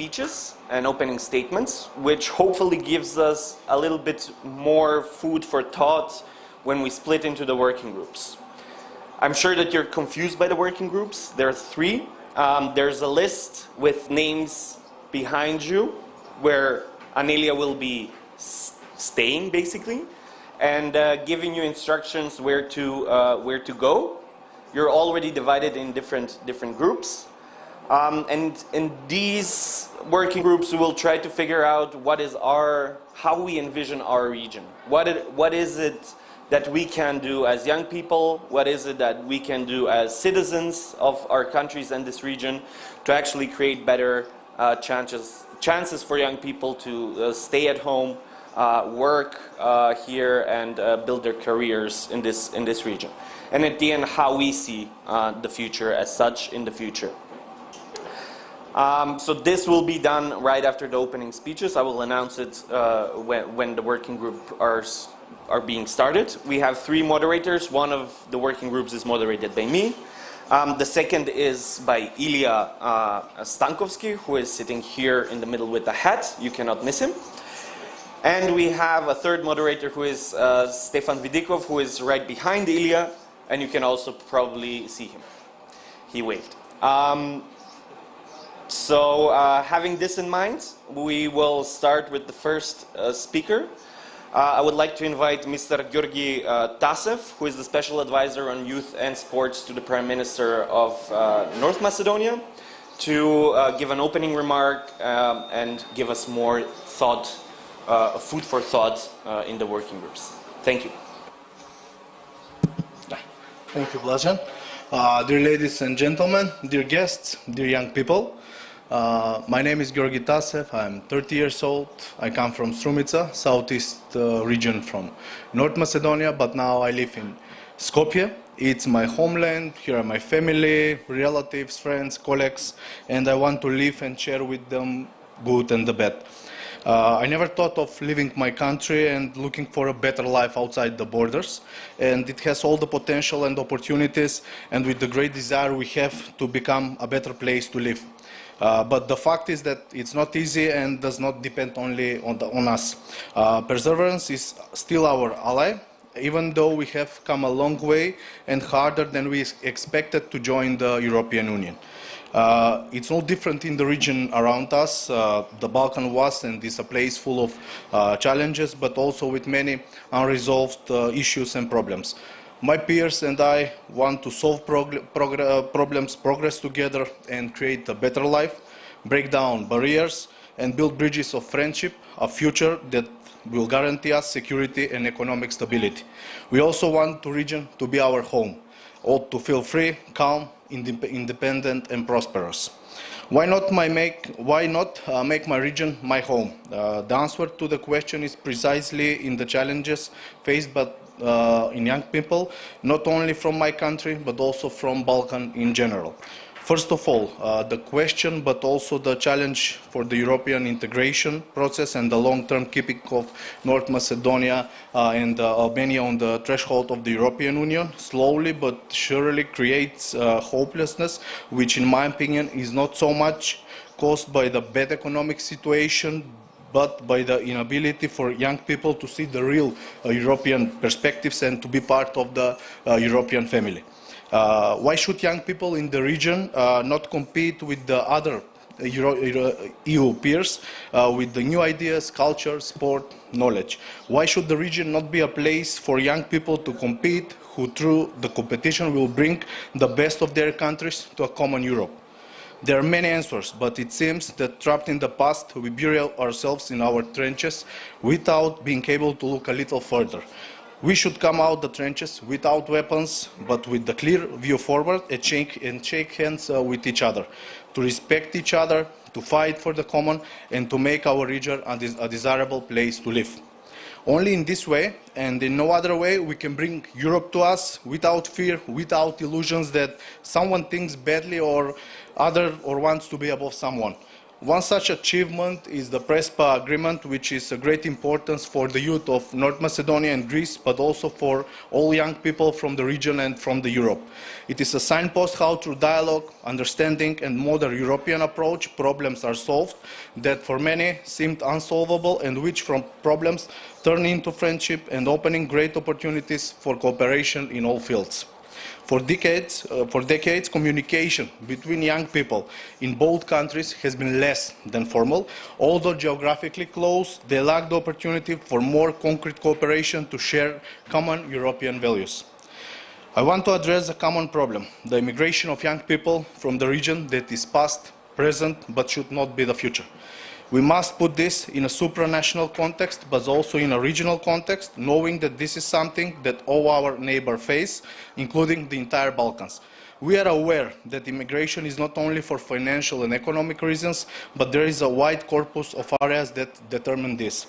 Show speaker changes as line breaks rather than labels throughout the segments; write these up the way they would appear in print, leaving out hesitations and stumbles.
speeches and opening statements, which hopefully gives us a little bit more food for thought when we split into the working groups. I'm sure that you're confused by the working groups. There are three. There's a list with names behind you where Anelia will be staying, basically, and giving you instructions where to go. You're already divided in different groups. And in these working groups, we will try to figure out how we envision our region. What is it that we can do as young people? What is it that we can do as citizens of our countries and this region to actually create better chances for young people to stay at home, work here, and build their careers in this region. And at the end, how we see the future as such in the future. So this will be done right after the opening speeches. I will announce it when the working group are being started. We have three moderators. One of the working groups is moderated by me. The second is by Ilya Stankovsky, who is sitting here in the middle with the hat. You cannot miss him. And we have a third moderator who is Stefan Vidikov, who is right behind Ilya, and you can also probably see him. He waved. So having this in mind, we will start with the first speaker. I would like to invite Mr. Georgi Tasev, who is the Special Advisor on Youth and Sports to the Prime Minister of North Macedonia, to give an opening remark and give us more thought, food for thought in the working groups. Thank you.
Thank you, Blažan. Dear ladies and gentlemen, dear guests, dear young people, my name is Georgi Tasev. I'm 30 years old. I come from Strumica, southeast region from North Macedonia, but now I live in Skopje. It's my homeland. Here are my family, relatives, friends, colleagues, and I want to live and share with them good and the bad. I never thought of leaving my country and looking for a better life outside the borders, and it has all the potential and opportunities, and with the great desire we have to become a better place to live. But the fact is that it's not easy and does not depend only on us. Perseverance is still our ally, even though we have come a long way and harder than we expected to join the European Union. It's no different in the region around us. The Balkan was and is a place full of challenges, but also with many unresolved issues and problems. My peers and I want to solve problems, progress together, and create a better life, break down barriers, and build bridges of friendship, a future that will guarantee us security and economic stability. We also want the region to be our home, all to feel free, calm, independent, and prosperous. Why not make my region my home? The answer to the question is precisely in the challenges faced in young people, not only from my country, but also from Balkan in general. First of all, the question, but also the challenge for the European integration process and the long-term keeping of North Macedonia and Albania on the threshold of the European Union slowly but surely creates hopelessness, which in my opinion is not so much caused by the bad economic situation, but by the inability for young people to see the real European perspectives and to be part of the European family. Why should young people in the region not compete with the other EU peers with the new ideas, culture, sport, knowledge? Why should the region not be a place for young people to compete, who through the competition will bring the best of their countries to a common Europe? There are many answers, but it seems that trapped in the past, we bury ourselves in our trenches without being able to look a little further. We should come out the trenches without weapons, but with the clear view forward and shake hands with each other, to respect each other, to fight for the common, and to make our region a desirable place to live. Only in this way, and in no other way, we can bring Europe to us without fear, without illusions that someone thinks badly or wants to be above someone. One such achievement is the Prespа agreement, which is of great importance for the youth of North Macedonia and Greece, but also for all young people from the region and from Europe. It is a signpost how through dialogue, understanding and modern European approach, problems are solved that for many seemed unsolvable and which from problems turn into friendship and opening great opportunities for cooperation in all fields. For decades, communication between young people in both countries has been less than formal. Although geographically close, they lack the opportunity for more concrete cooperation to share common European values. I want to address a common problem, the immigration of young people from the region that is past, present, but should not be the future. We must put this in a supranational context, but also in a regional context, knowing that this is something that all our neighbors face, including the entire Balkans. We are aware that immigration is not only for financial and economic reasons, but there is a wide corpus of areas that determine this.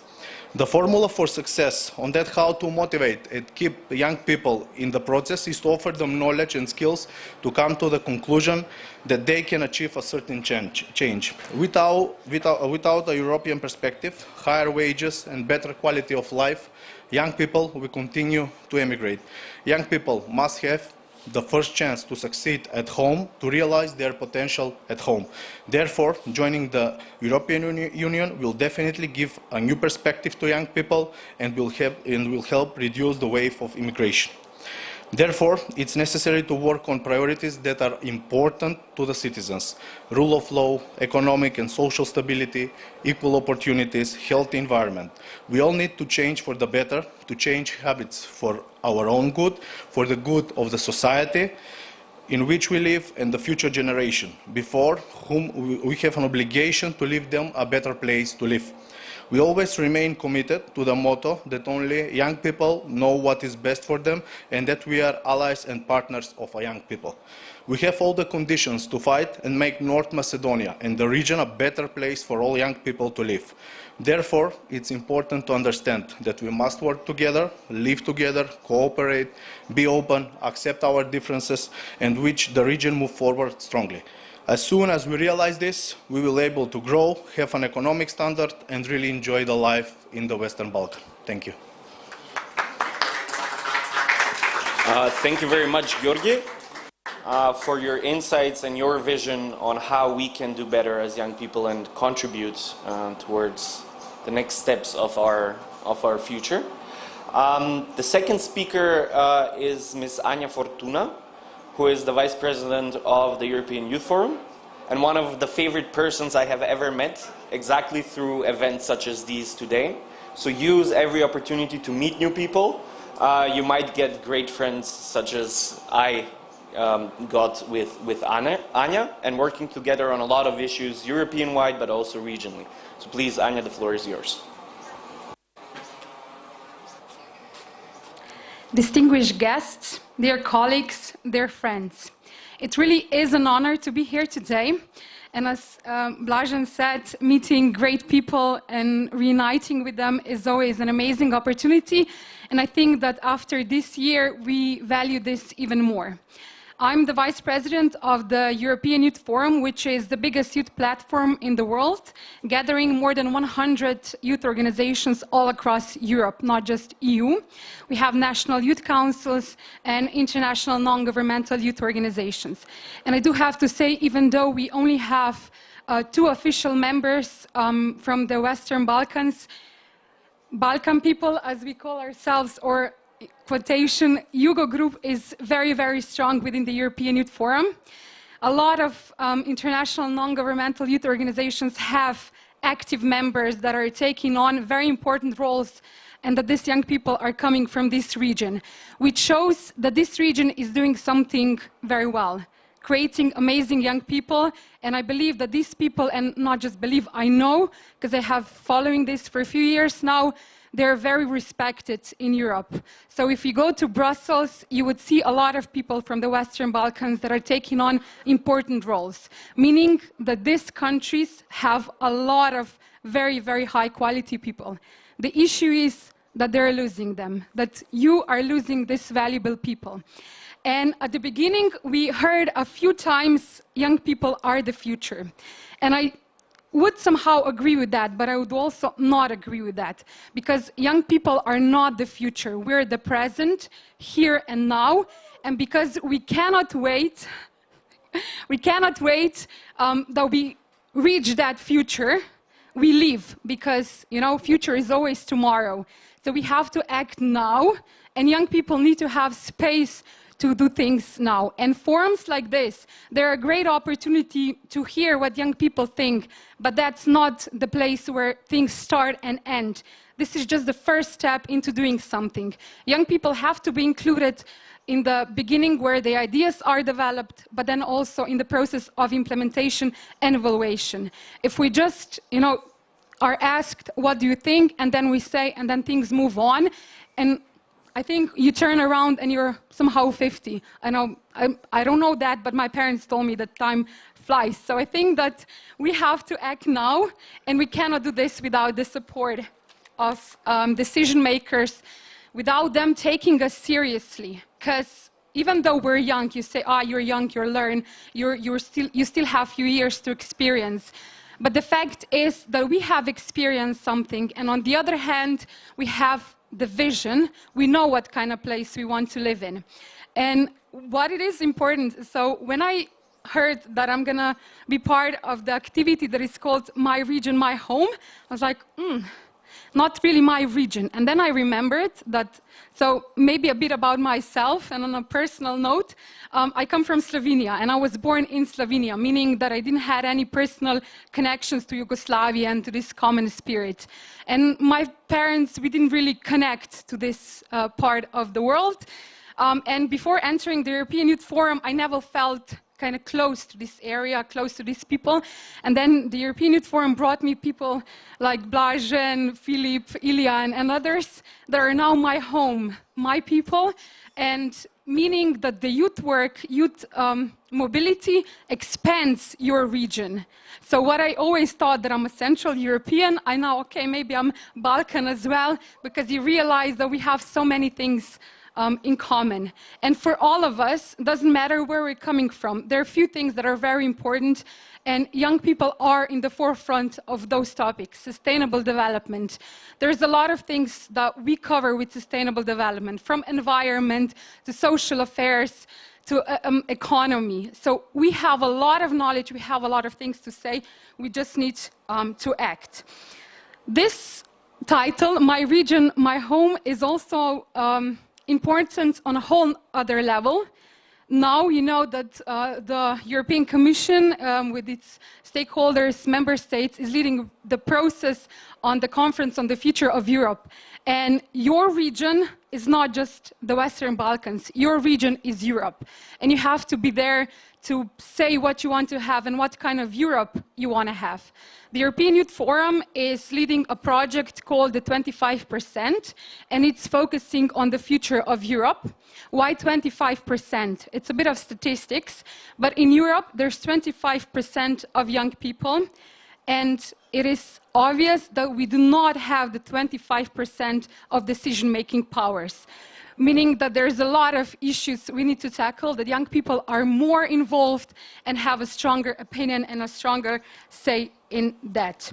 The formula for success on that how to motivate and keep young people in the process is to offer them knowledge and skills to come to the conclusion that they can achieve a certain change. Without a European perspective, higher wages and better quality of life, young people will continue to emigrate. Young people must have the first chance to succeed at home, to realize their potential at home. Therefore, joining the European Union will definitely give a new perspective to young people and will help reduce the wave of immigration. Therefore, it's necessary to work on priorities that are important to the citizens: rule of law, economic and social stability, equal opportunities, healthy environment. We all need to change for the better, to change habits for our own good, for the good of the society in which we live and the future generation, before whom we have an obligation to leave them a better place to live. We always remain committed to the motto that only young people know what is best for them and that we are allies and partners of young people. We have all the conditions to fight and make North Macedonia and the region a better place for all young people to live. Therefore, it's important to understand that we must work together, live together, cooperate, be open, accept our differences, and which the region move forward strongly. As soon as we realize this, we will be able to grow, have an economic standard, and really enjoy the life in the Western Balkans. Thank you.
Thank you very much, Georgi, for your insights and your vision on how we can do better as young people and contribute towards the next steps of our future. The second speaker is Ms. Anja Fortuna, who is the Vice President of the European Youth Forum, and one of the favorite persons I have ever met, exactly through events such as these today. So use every opportunity to meet new people. You might get great friends such as I got with Anja, and working together on a lot of issues, European-wide, but also regionally. So please, Anja, the floor is yours.
Distinguished guests, dear colleagues, dear friends, it really is an honor to be here today. And as Blažen said, meeting great people and reuniting with them is always an amazing opportunity. And I think that after this year, we value this even more. I'm the Vice President of the European Youth Forum, which is the biggest youth platform in the world, gathering more than 100 youth organizations all across Europe, not just EU. We have national youth councils and international non-governmental youth organizations. And I do have to say, even though we only have 2 official members from the Western Balkans, Balkan people, as we call ourselves, or quotation, Yugo Group is very, very strong within the European Youth Forum. A lot of international non-governmental youth organizations have active members that are taking on very important roles, and that these young people are coming from this region, which shows that this region is doing something very well, creating amazing young people. And I believe that these people, and not just believe, I know, because I have following this for a few years now, they're very respected in Europe. So if you go to Brussels, you would see a lot of people from the Western Balkans that are taking on important roles, meaning that these countries have a lot of very, very high quality people. The issue is that they're losing them, that you are losing these valuable people. And at the beginning, we heard a few times, young people are the future. And I would somehow agree with that, but I would also not agree with that, because young people are not the future. We're the present, here and now, and because we cannot wait, that we reach that future, we live, because, you know, future is always tomorrow. So we have to act now, and young people need to have space to do things now. And forums like this, they're a great opportunity to hear what young people think, but that's not the place where things start and end. This is just the first step into doing something. Young people have to be included in the beginning where the ideas are developed, but then also in the process of implementation and evaluation. If we just, you know, are asked, what do you think? And then we say, and then things move on. And I think you turn around and you're somehow 50. I don't know that, but my parents told me that time flies. So I think that we have to act now, and we cannot do this without the support of decision makers, without them taking us seriously. Because even though we're young, you say, you're young, you learn, you still have a few years to experience. But the fact is that we have experienced something, and on the other hand, we have the vision. We know what kind of place we want to live in. And what it is important, so when I heard that I'm gonna be part of the activity that is called My Region, My Home, I was like, not really my region. And then I remembered that, so maybe a bit about myself, and on a personal note, I come from Slovenia, and I was born in Slovenia, meaning that I didn't have any personal connections to Yugoslavia and to this common spirit. And my parents, we didn't really connect to this part of the world. And before entering the European Youth Forum, I never felt kind of close to this area, close to these people. And then the European Youth Forum brought me people like Blažen, Filip, Ilya, and others that are now my home, my people, and meaning that the youth work, youth mobility expands your region. So what I always thought that I'm a Central European, I know, okay, maybe I'm Balkan as well, because you realize that we have so many things in common. And for all of us, doesn't matter where we're coming from, there are a few things that are very important, and young people are in the forefront of those topics. Sustainable development. There's a lot of things that we cover with sustainable development, from environment to social affairs to economy. So we have a lot of knowledge, we have a lot of things to say, we just need to act. This title, My Region, My Home, is also important on a whole other level. Now you know that the European Commission, with its stakeholders, member states, is leading the process on the conference on the future of Europe. And your region is not just the Western Balkans. Your region is Europe. And you have to be there to say what you want to have and what kind of Europe you want to have. The European Youth Forum is leading a project called the 25%, and it's focusing on the future of Europe. Why 25%? It's a bit of statistics, but in Europe, there's 25% of young people, and it is obvious that we do not have the 25% of decision-making powers, meaning that there's a lot of issues we need to tackle, that young people are more involved and have a stronger opinion and a stronger say in that.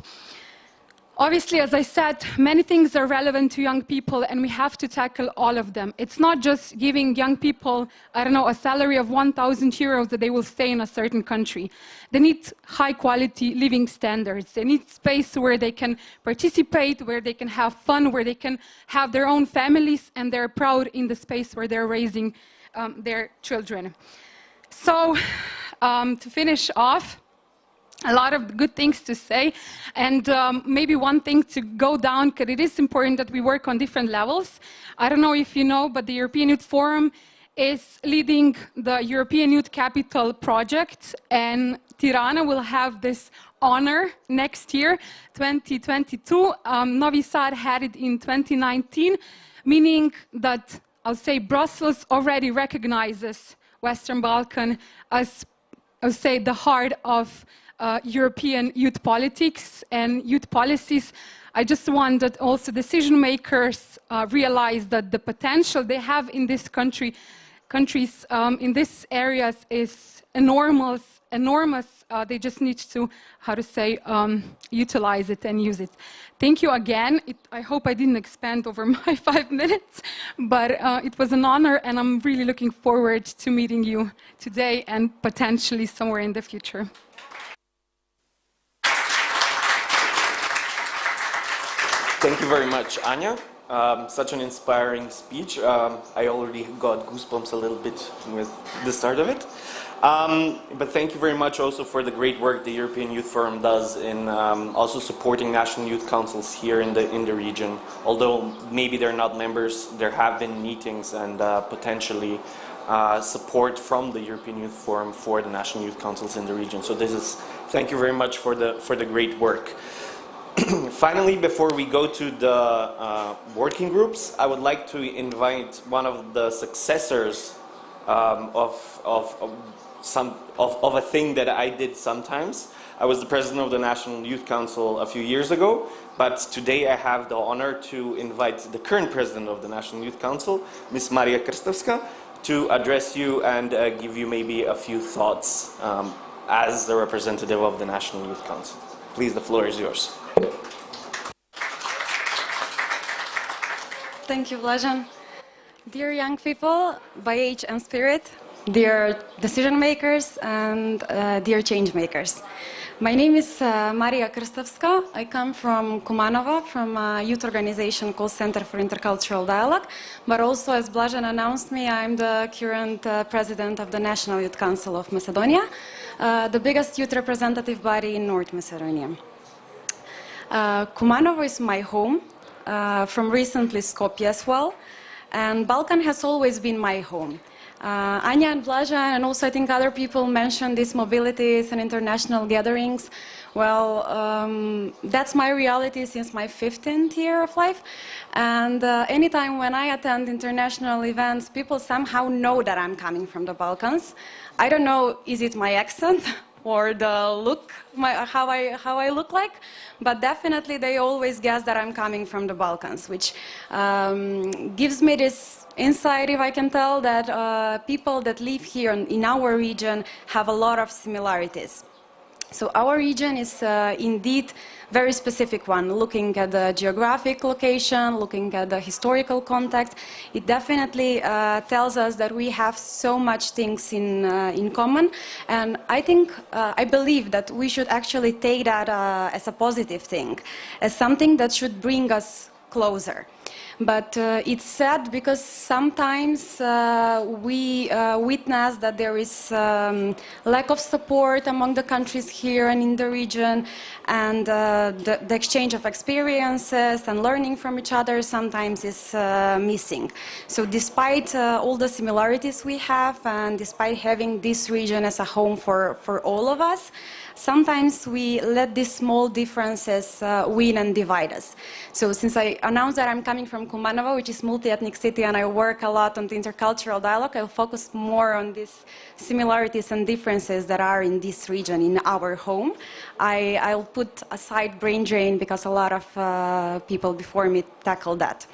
Obviously, as I said, many things are relevant to young people, and we have to tackle all of them. It's not just giving young people, I don't know, a salary of 1,000 euros that they will stay in a certain country. They need high-quality living standards. They need space where they can participate, where they can have fun, where they can have their own families, and they're proud in the space where they're raising their children. So, to finish off, a lot of good things to say, and maybe one thing to go down, because it is important that we work on different levels. I don't know if you know, but the European Youth Forum is leading the European Youth Capital project, and Tirana will have this honor next year, 2022. Novi Sad had it in 2019, meaning that, I'll say, Brussels already recognizes Western Balkan as, I'll say, the heart of European youth politics and youth policies. I just want that also decision makers realize that the potential they have in this country countries in these areas is enormous. They just need to, how to say, utilize it and use it. Thank you again. I hope I didn't expand over my 5 minutes, but it was an honor, and I'm really looking forward to meeting you today and potentially somewhere in the future.
Thank you very much, Anya. Such an inspiring speech. I already got goosebumps a little bit with the start of it. But thank you very much also for the great work the European Youth Forum does in also supporting national youth councils here in the region. Although maybe they're not members, there have been meetings and potentially support from the European Youth Forum for the national youth councils in the region. So thank you very much for the great work. Finally, before we go to the working groups, I would like to invite one of the successors of a thing that I did sometimes. I was the president of the National Youth Council a few years ago, but today I have the honor to invite the current president of the National Youth Council, Ms. Marija Krstevska, to address you and give you maybe a few thoughts as the representative of the National Youth Council. Please, the floor is yours.
Thank you, Blažan. Dear young people, by age and spirit, dear decision makers, and dear change makers. My name is Marija Krstevska. I come from Kumanova, from a youth organization called Center for Intercultural Dialogue, but also, as Blažan announced me, I'm the current president of the National Youth Council of Macedonia, the biggest youth representative body in North Macedonia. Kumanovo is my home, from recently Skopje as well, and Balkan has always been my home. Anya and Blažan, and also I think other people mentioned these mobilities and international gatherings. Well, that's my reality since my 15th year of life. And anytime when I attend international events, people somehow know that I'm coming from the Balkans. I don't know, is it my accent or the look, how I look like, but definitely they always guess that I'm coming from the Balkans, which gives me this insight, if I can tell, that people that live here in our region have a lot of similarities. So our region is indeed very specific one, looking at the geographic location, looking at the historical context. It definitely tells us that we have so much things in common, and I believe that we should actually take that as a positive thing, as something that should bring us closer. But it's sad because sometimes we witness that there is lack of support among the countries here and in the region, and the exchange of experiences and learning from each other sometimes is missing. So despite all the similarities we have, and despite having this region as a home for all of us, sometimes we let these small differences win and divide us. So since I announced that I'm coming from Kumanovo, which is multi-ethnic city, and I work a lot on the intercultural dialogue, I'll focus more on these similarities and differences that are in this region, in our home. I'll put aside brain drain because a lot of people before me tackled that.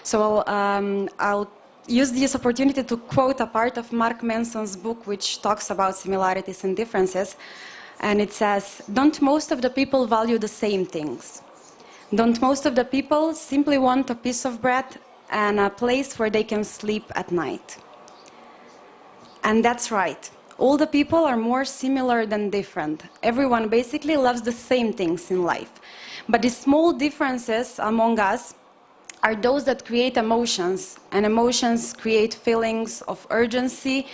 So I'll use this opportunity to quote a part of Mark Manson's book, which talks about similarities and differences. And it says, don't most of the people value the same things? Don't most of the people simply want a piece of bread and a place where they can sleep at night? And that's right. All the people are more similar than different. Everyone basically loves the same things in life. But the small differences among us are those that create emotions, and emotions create feelings of urgency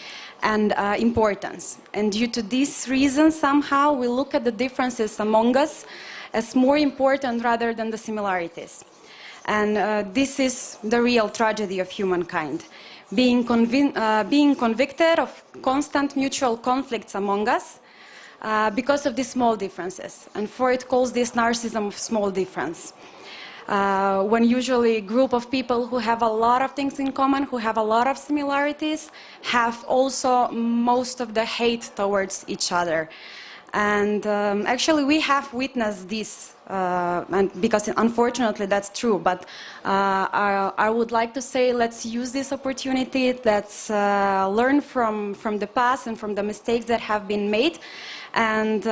and importance. And due to this reason, somehow we look at the differences among us as more important rather than the similarities. And this is the real tragedy of humankind. Being convicted of constant mutual conflicts among us because of these small differences. And Freud calls this narcissism of small difference. When usually a group of people who have a lot of things in common, who have a lot of similarities, have also most of the hate towards each other. And actually, we have witnessed this, and because unfortunately that's true. But I would like to say, let's use this opportunity. Let's learn from the past and from the mistakes that have been made, and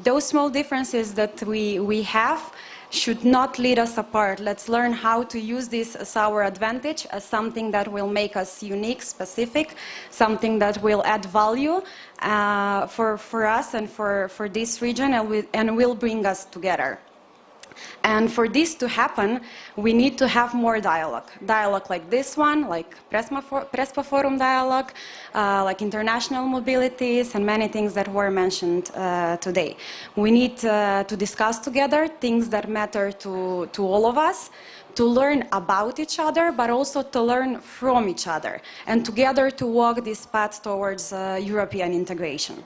those small differences that we have should not lead us apart. Let's learn how to use this as our advantage, as something that will make us unique, specific, something that will add value for us and for this region, and will bring us together. And for this to happen, we need to have more dialogue. Dialogue like this one, like Prespa Forum dialogue, like international mobilities, and many things that were mentioned today. We need to discuss together things that matter to all of us, to learn about each other, but also to learn from each other, and together to walk this path towards European integration.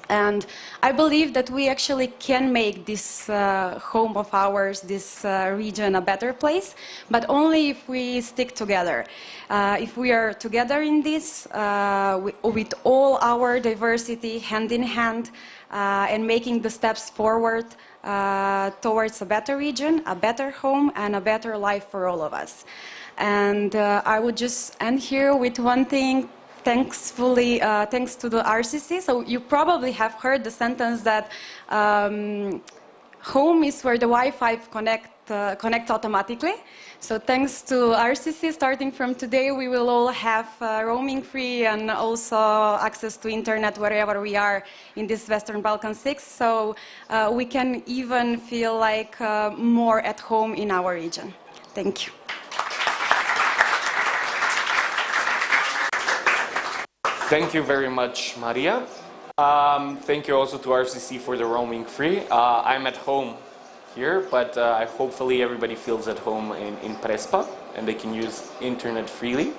And I believe that we actually can make this home of ours, this region, a better place, but only if we stick together. If we are together in this, with all our diversity, hand in hand, and making the steps forward towards a better region, a better home, and a better life for all of us. And I would just end here with one thing. Thanks to the RCC. So you probably have heard the sentence that home is where the Wi-Fi connects automatically. So thanks to RCC, starting from today, we will all have roaming free and also access to internet wherever we are in this Western Balkan 6. So we can even feel like more at home in our region. Thank you.
Thank you very much, Maria. Thank you also to RCC for the roaming free. I'm at home here, but hopefully everybody feels at home in Prespa and they can use internet freely.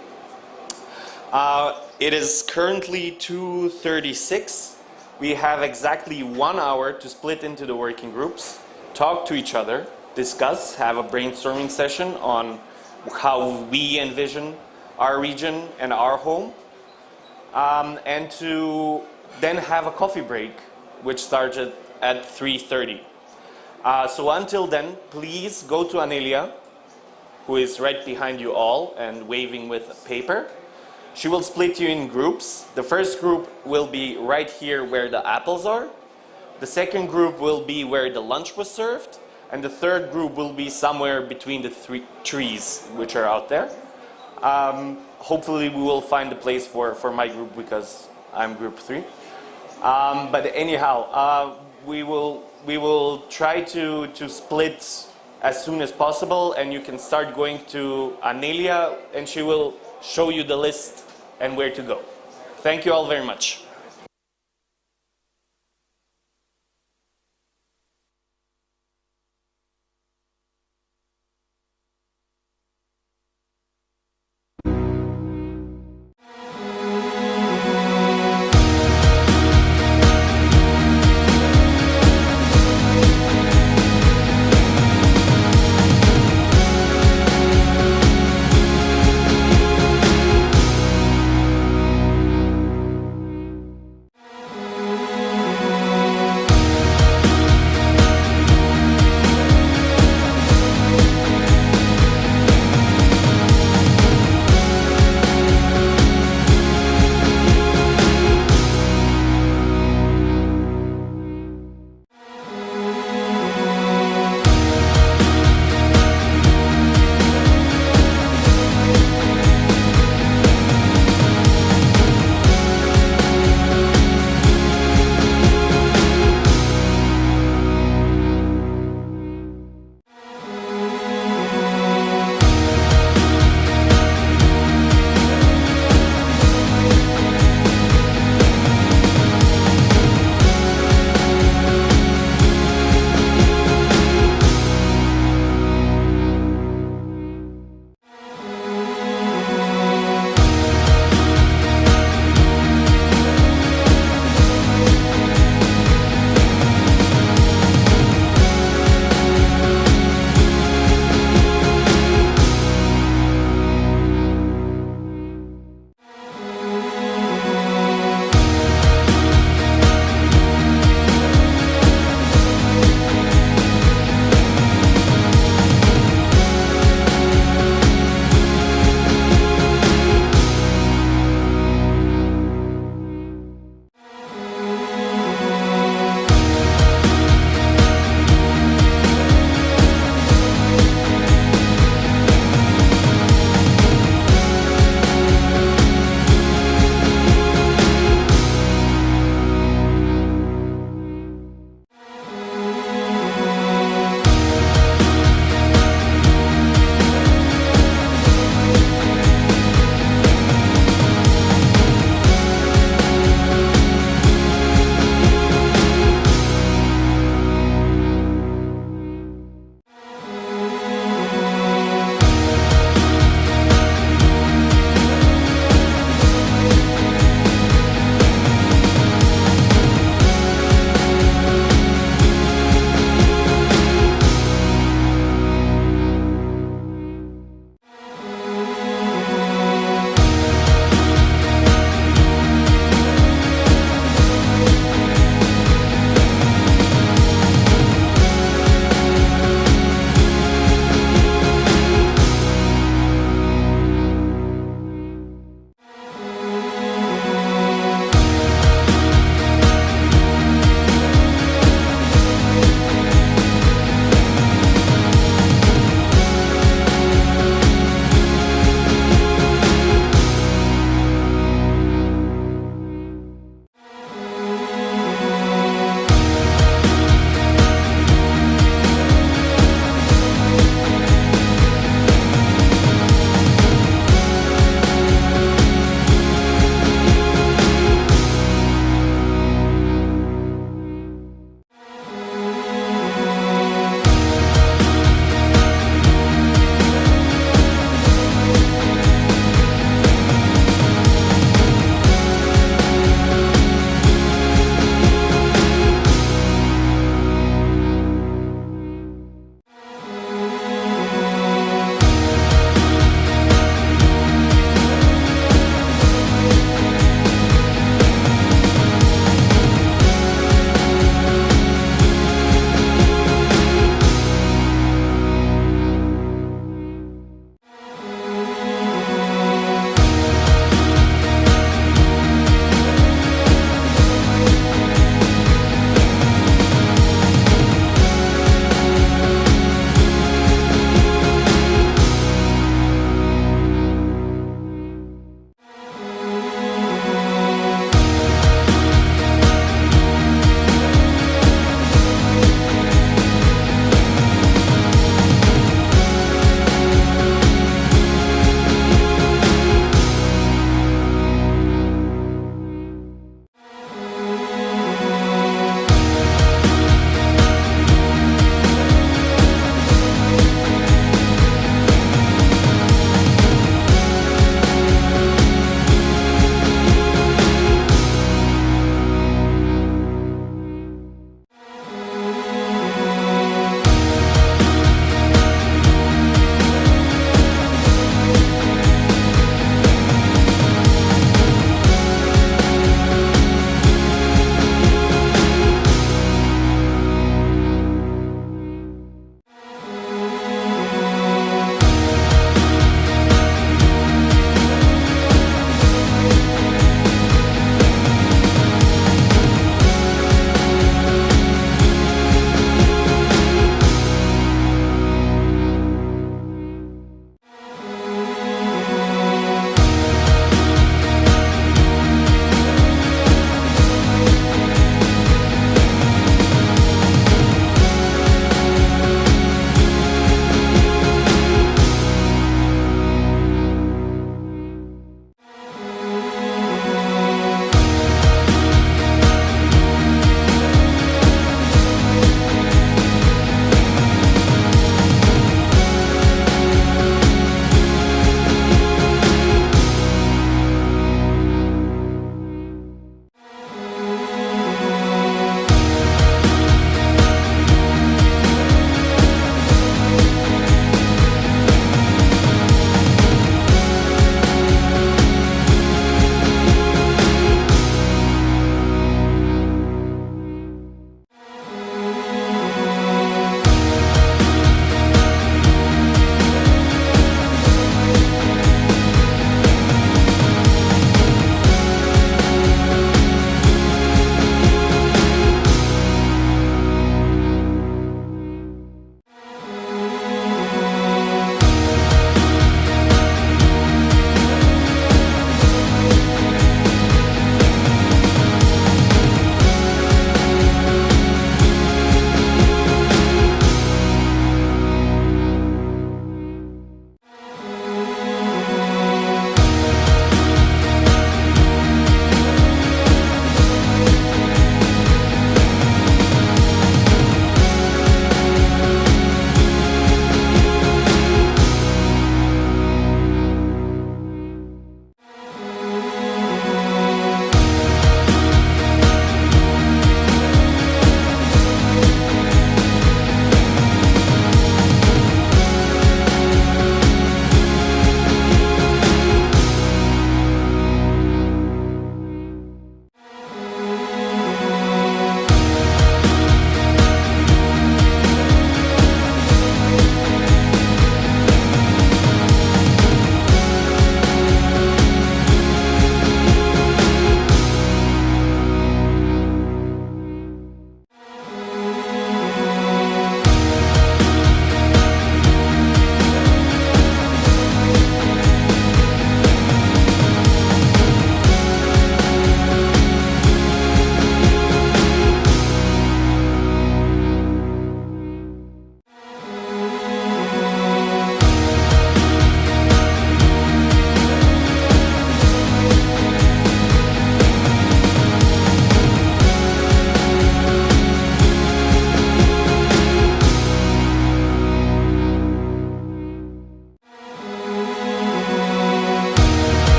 It is currently 2:36. We have exactly 1 hour to split into the working groups, talk to each other, discuss, have a brainstorming session on how we envision our region and our home. And to then have a coffee break, which starts at 3:30. So until then, please go to Anelia, who is right behind you all and waving with a paper. She will split you in groups. The first group will be right here where the apples are. The second group will be where the lunch was served. And the third group will be somewhere between the 3 trees which are out there. Hopefully we will find a place for my group because I'm group 3. But anyhow, we will try to split as soon as possible, and you can start going to Anelia and she will show you the list and where to go. Thank you all very much.